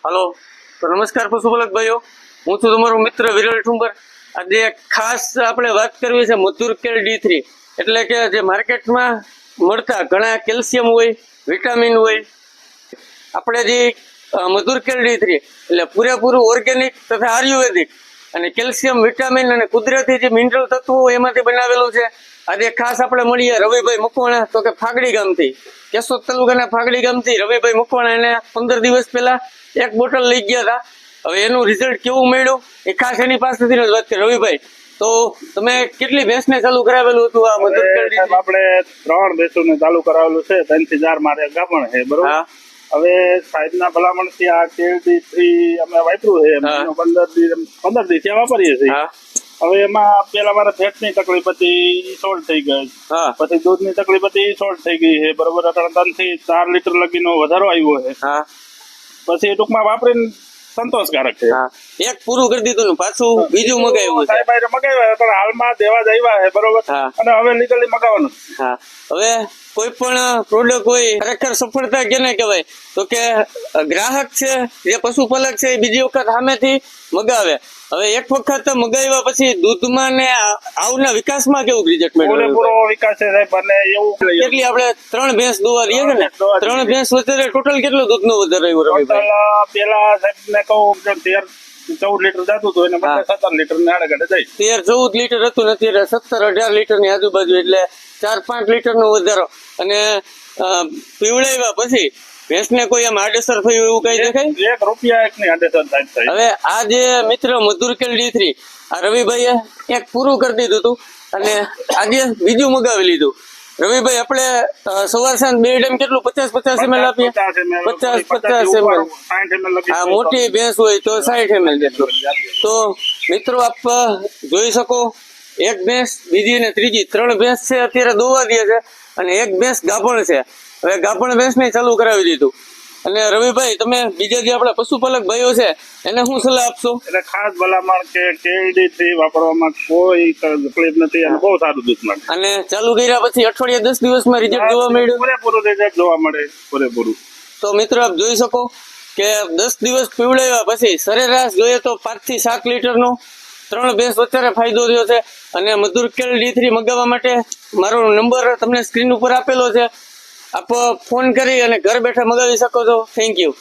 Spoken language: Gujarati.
હલો, તો નમસ્કાર પશુપાલક ભાઈઓ, હું છું તમારો મિત્ર વિરલ ઠુંબર. આજે ખાસ આપણે વાત કરવી છે મધુર કેર D3, એટલે કે જે માર્કેટમાં મળતા ઘણા કેલ્શિયમ હોય, વિટામિન હોય. આપણે જે મધુર કેર D3 એટલે પૂરેપૂરું ઓર્ગેનિક તથા આયુર્વેદિક અને કેલ્શિયમ, વિટામિન અને કુદરતી જે મિનરલ તત્વો એમાંથી બનાવેલું છે. આજે ખાસ આપણે મળીએ રવિભાઈ મકવાણા, તો કે ફાગડી ગામથી, કેશોદ તાલુકાના ફાગડી ગામથી રવિભાઈ મકવાણા. એને 15 દિવસ પહેલા એક બોટલ લઈ ગયા હતા. હવે એનું રિઝલ્ટ કેવું મળ્યું એ ખાસ એની પાસેથી જ વાત કરી. રવિભાઈ, તો તમે કેટલી ભેંસને ચાલુ કરાવેલું હતું આ મધુર કેર D3? આપણે 3 ભેંસોને ચાલુ કરાવેલું છે, 3 થી 4 મારે ગાભણ છે, બરોબર. હવે સાહેબના ભલામણથી આ કેર D3 અમે વાપર્યું છે, 15 દી ત્યાં વાપરીએ છીએ. હવે એમાં પેલા મારે ફેટની તકલીફ હતી, સોલ્ટ થઈ ગઈ. પછી દૂધની તકલીફ હતી, સોલ્ટ થઈ ગઈ છે, બરોબર. 3 થી 4 લીટર લગીનો વધારો આવ્યો છે. પછી ટૂંકમાં વાપરીને સંતોષકારક છે. એક પૂરું કરી દીધું ને પાછું બીજું મગાવ્યું છે. સાહેબ મગાવ્યા, હાલમાં દેવા જ આવ્યા છે, બરોબર. અને હવે લીગલી મગાવવાનું. હવે કોઈ પણ પ્રોડક્ટ હોય, ખરેખર સફળતા કેને કહેવાય? તો કે ગ્રાહક છે જે પશુપાલક છે એ બીજી વખત સામેથી મગાવે. હવે એક વખત મગાવ્યા પછી દૂધમાં ને આવના વિકાસમાં કેવું રિઝલ્ટ મળ્યું? પૂરો વિકાસ છે સાહેબ. અને એવું કેટલી આપણે 3 ભેંસ દોવા દઈએ છે ને, 3 ભેંસ વચ્ચે ટોટલ કેટલું દૂધનું વધારે આવ્યું? પેલા સાહેબ ને કહું 13-14 લીટર જતું હતું, એને બદલે 17 લીટર ને આડે જાય. 13-14 લીટર હતું ને અત્યારે 17-18 લીટર ની આજુબાજુ, એટલે 4-5 લીટર નો વધારો. અને પીવડાવ્યા પછી ભેંસને કોઈ આમ આડઅસર થયું એવું કઈ દેખાય? 1 રૂપિયા એકની આડઅસર થાય. હવે આ જે મિત્ર મધુર કેર D3 આ રવિભાઈએ એક પૂરું કરી દીધું હતું અને આજે બીજું મગાવી લીધું. રવિભાઈ, આપણે સવાર સાંજ 2 ટાઈમ કેટલું 50 ml આપીએ? 50 ml. આ મોટી ભેંસ હોય તો 60 ml જેટલું. તો મિત્રો આપ જોઈ શકો, એક ભેંસ, બીજી ને ત્રીજી, 3 ભેંસ છે અત્યારે દોવા દે છે અને એક ભેંસ ગાભણ છે. હવે ગાભણ ભેંસને ચાલુ કરાવી દીધું. અને રવિભાઈ, તમે બીજા જે આપણા પશુપાલક ભાઈઓ છે એને શું સલાહ આપશો? એટલે ખાસ ભલામણ કે કેર D3 વાપરવામાં કોઈ તકલીફ નથી અને બહુ સારું દૂધ મળે. અને ચાલુ કર્યા પછી અઠવાડિયા 10 દિવસમાં રિઝલ્ટ જોવા મળ્યું? પૂરેપૂરું રિઝલ્ટ જોવા મળે, પૂરેપૂરું. તો મિત્રો આપ જોઈ શકો કે 10 દિવસ પીવડાવ્યા પછી સરેરાશ જોઈએ તો 5 થી 7 લીટરનો 3 ભેંસ વચ્ચે ફાયદો થયો છે. અને મધુર કેર D3 મગાવવા માટે મારો નંબર તમને સ્ક્રીન ઉપર આપેલો છે. આપ ફોન કરી અને ઘર બેઠા મગાવી શકો છો. Thank you.